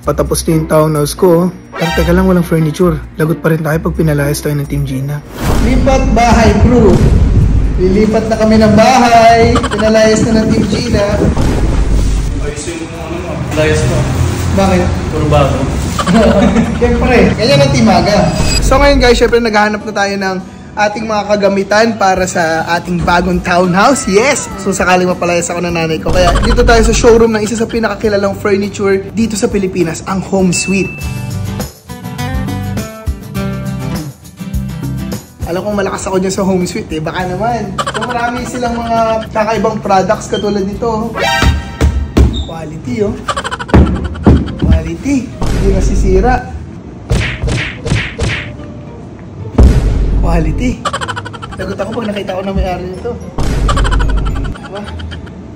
Patapos na yung townhouse ko. Pero teka lang, walang furniture. Lagot pa rin tayo pag pinalayas tayo ng Team Gina. Lipat bahay crew. Lilipat na kami ng bahay. Pinalayas na ng Team Gina. Ayos yung ano, layas mo. Bakit? Puro bago. Siyempre, ganyan ang Team Aga. So ngayon guys, syempre naghahanap na tayo ng ating mga kagamitan para sa ating bagong townhouse. Yes! So sakaling mapalayas ako ng nanay ko. Kaya dito tayo sa showroom ng isa sa pinakakilalang furniture dito sa Pilipinas, ang Home Sweet. Alam kong malakas ako dyan sa Home Sweet eh. Baka naman. So marami silang mga kakaibang products katulad nito. Quality oh. Quality. Hindi nasisira. Quality. Lagot ako pag nakita ko na may-ari nito. Diba?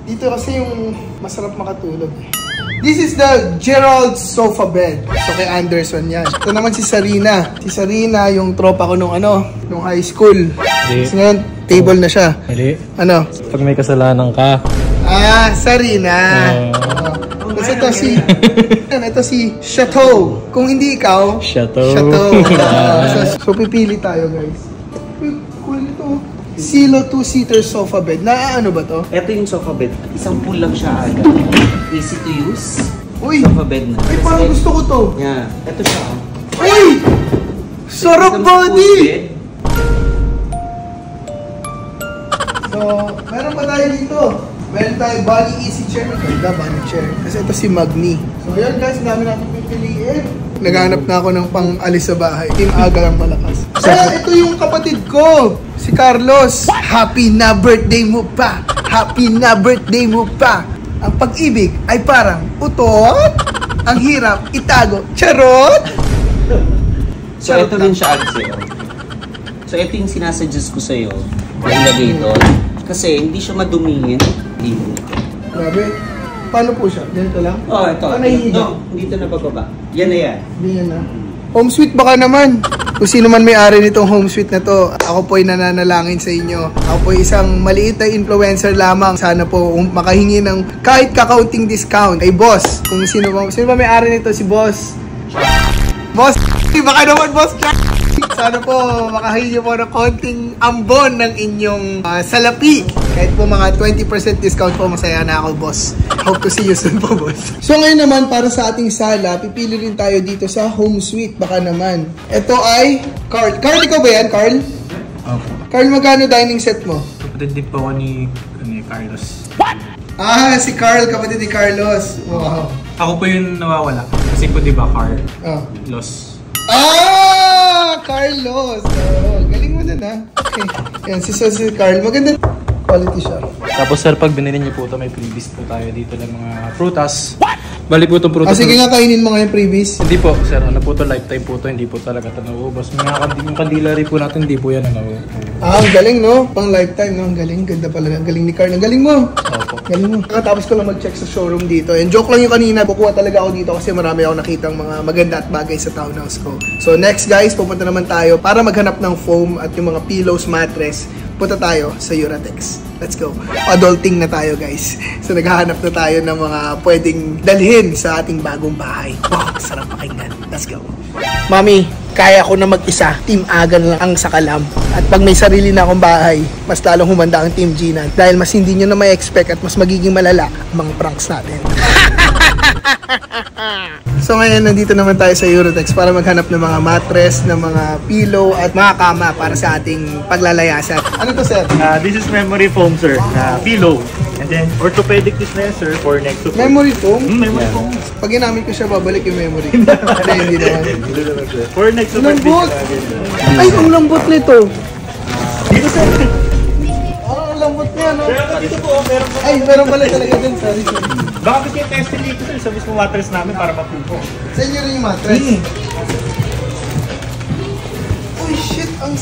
Dito kasi yung masarap makatulog. This is the Gerald sofa bed. So kay Anderson yan. Ito naman si Sarina. Si Sarina yung tropa ko nung high school. Kasi ngayon, table na siya. Mali. Ano? Pag may kasalanan ka. Ah, Sarina. Kasi ito si Chateau. Kung hindi ikaw, Chateau. So pipili tayo guys. Cool ito. Silo 2-seater sofa bed. Ano ba to? Ito yung sofa bed. Isang pool lang siya agad. Easy to use. Uy! Sofa bed na. Ay, parang gusto ko to. Yeah. Ito siya. Uy! Sarap body! So, meron pa tayo dito. Meron tayo Bali Easy Chair. Maganda, Bali Chair. Kasi ito si Magni. So, yan guys, dami natin pipiliin. Naghanap na ako ng pang-alis sa bahay. Team Aga lang malakas. Kaya ito yung kapatid ko, si Carlos. Happy na birthday mo pa! Happy na birthday mo pa! Ang pag-ibig ay parang utot. Ang hirap itago. Charot! So, ito rin siya agad sa'yo. So, ito yung sinasuggest ko sa'yo. Ilagay ito. Kasi hindi siya madumihin. Grabe. Paano po siya? Ganito lang? Oh, ito. No, dito na bababa. Yan na yan. Yan na. Home Sweet baka naman. Kung sino man may-ari nitong Home Sweet na to, ako po ay nananalangin sa inyo. Ako po ay isang maliit na influencer lamang. Sana po makahingi ng kahit kakaunting discount kay Boss. Kung sino ba may-ari nito, si Boss. Boss, baka naman Boss. Sana po makahingi po ng konting ambon ng inyong salapi. Kahit po mga 20% discount po, masaya na ako, Boss. Hope to see you soon po, Boss. So ngayon naman, para sa ating sala, pipili rin tayo dito sa Home Sweet. Baka naman. Ito ay Carl. Carl, ikaw ba yan, Carl? Okay. Carl, magkano dining set mo? Kapatid din po ako ni Carlos. What? Ah, si Carl, kapatid ni Carlos. Wow. Ako po yung nawawala. Kasi po di ba Carlos. Ah! Carlos! Oh, galing mo dun ah. Okay. Yan, si Carl. Maganda quality siya. Tapos sir, pag binili niyo po ito, may freebies po tayo dito ng mga prutas. What? Bali po itong prutas. Sige nga, kainin mo nga yung freebies. Hindi po, sir. Ano po ito? Lifetime po ito. Hindi po talaga ito nauubos. Yung kandila rin po natin, hindi po yan nauubos. Ah, ang galing no? Pang lifetime no? Ang galing. Ganda pala. Ang galing ni Carl. Ang galing mo. Opo. Galing mo. Kakatapos ko lang mag-check sa showroom dito. And joke lang yung kanina. Kukuha talaga ako dito kasi marami ako nakitang mga maganda at bagay sa townhouse ko. So next guys, pupunta naman tayo para maghanap ng foam at yung mga pillows, mattress. Punta tayo sa Uratex. Let's go. Adulting na tayo guys. So naghahanap na tayo ng mga pwedeng dalhin sa ating bagong bahay. Wow, sarap pakinggan. Let's go. Mami, kaya ko na mag-isa. Team Aga lang ang sakalam. At pag may sarili na akong bahay, mas lalong humanda ang Team Gina. Dahil mas hindi nyo na may expect at mas magiging malala ang mga pranks natin. So ngayon, nandito naman tayo sa Uratex para maghanap ng mga mattress, ng mga pillow at mga kama para sa ating paglalayasan. Ano to, sir? This is memory foam, sir. Pillow. And then, orthopedic is na, sir, for next to Memory foam? Memory foam. Pag ginamit ko siya, babalik yung memory. Hindi naman. For next to lambot! Ay, ang lambot nito! Dito, sir. Ang lambot niya, no? Dito po, meron po. Ay, meron pala talaga dun. Sorry. Baka gusto yung testing dito, sir, sa mismo mattress namin para mapupo. Sa inyo rin yung mattress? Uy, shit! Ang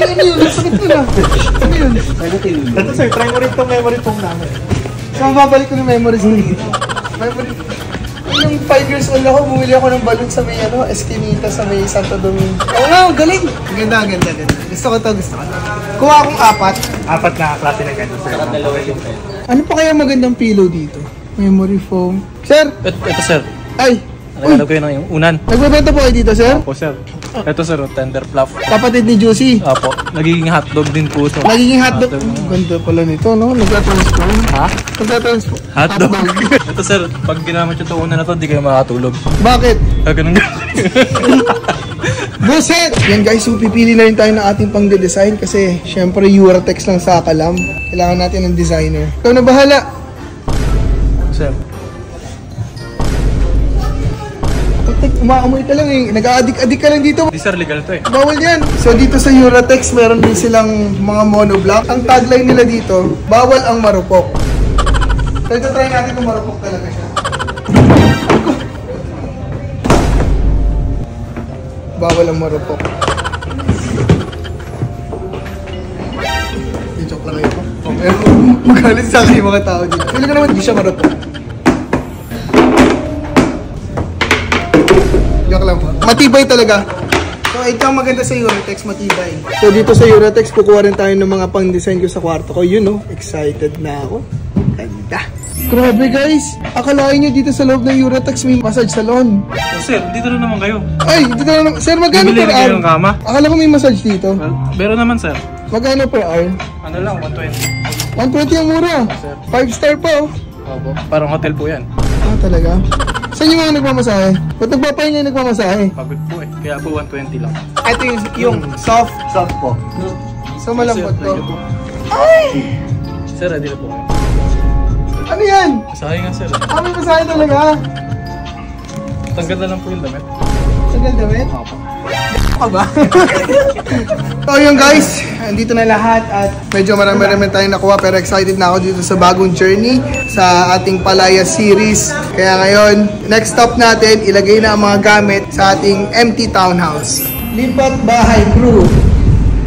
ano yun? Sakit mo na. Ano yun? Ito, sir, try mo rin itong memory foam namin. So, mababalik ko ng memories dito. Memory. Yung 5 years old ako, bumili ako ng balloon sa may Esquinita, sa may Santo Domingo. Oo nga, galing. Ganda. Gusto ko to. Kuha akong 4. 4 na klase ng ganito, sir. Saka 2 yung pen. Ano pa kaya magandang pillow dito? Memory foam. Sir! Ito sir. Ay! Nagano ko yun yung unan. Nagbebenta po kayo dito, sir? Apo sir. Ito sir, tender fluff. Kapatid ni Juicy. Apo. Nagiging hotdog din po ito. Nagiging hotdog. Ganda pala nito, no? Nagtatransform. Ha? Nagtatransform. Hotdog. Ito sir, pag ginamit yung unan na to, di kayo makatulog. Bakit? Ganun. Buset! Yan guys, so pipili na rin tayo ng ating pang-design kasi syempre Uratex lang sa kalam. Kailangan natin ng designer. Ikaw na bahala. Sir. Umaamoy ka lang eh. Nag-a-addict ka lang dito. Di sir, legal to eh. Bawal yan. So dito sa Uratex, meron din silang mga monoblock. Ang tagline nila dito, bawal ang marupok. So ito try natin kung marupok talaga siya. Bawal ang marupok. Joke lang kayo. Pero magalit sa akin yung mga tao dito. Pili ko naman di siya marupok. Joke lang po. Matibay talaga. So ito ang maganda sa Uratex, matibay. So dito sa Uratex, kukuha rin tayo ng mga pang-design ko sa kwarto ko. Yun oh, excited na ako. Ganda. Grabe guys, akalain nyo dito sa loob ng Uratex may massage salon. Oh, sir, dito na naman kayo. Ay, dito na naman. Sir, magkano Bibili per rin kayo hour? ng kama? Akala ko may massage dito. Well, pero naman sir. Magkano per hour? Ano lang, 120. 120 ang mura. 5-star pa oh. Opo. Parang hotel po yan. Ah, talaga? Saan yung mga nagmamasahe? Ba't nagpapahinga yung nagmamasahe? Pagod po eh. Kaya po 120 lang. Ito yung soft. Soft po. So malambot Sir, to. thank you po. Ay! Sir, ready na po kayo. Ano yan? Masahe nga sir. Ah, may masahe talaga. Tanggal na lang po yung damit. Tagal damit? Opo. Ka ba? So yun guys, andito na lahat at medyo marami tayong nakuha pero excited na ako dito sa bagong journey sa ating Palaya series. Kaya ngayon, next stop natin, ilagay na ang mga gamit sa ating empty townhouse. Lipat bahay crew.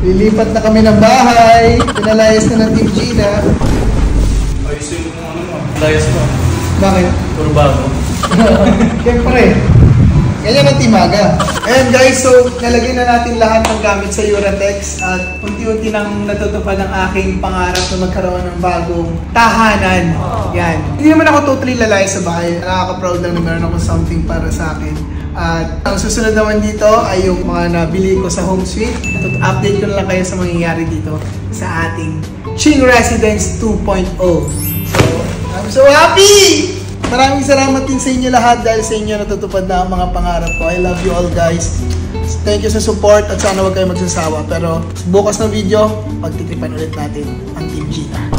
Lilipat na kami ng bahay. Pinalayas na ng Team Gina. Ayusin mo ano mo. Layas mo. Bakit? Puro bago. Siyempre. Ganyan ang timaga. Ayan guys, so nalagay na natin lahat ng gamit sa Uratex at unti-unti nang natutupad ang aking pangarap na magkaroon ng bagong tahanan. Yan. Hindi naman ako totally lalay sa bahay. Nakaka-proud lang na meron ako something para sa akin. At ang susunod naman dito ay yung mga nabili ko sa home suite. At update ko na lang kayo sa mangyayari dito sa ating Ching Residence 2.0. So, I'm so happy! Maraming salamat din sa inyo lahat dahil sa inyo natutupad na ang mga pangarap ko. I love you all guys. Thank you sa support at sana huwag kayo magsasawa. Pero bukas na video, pagtitripan ulit natin ang Team Gina.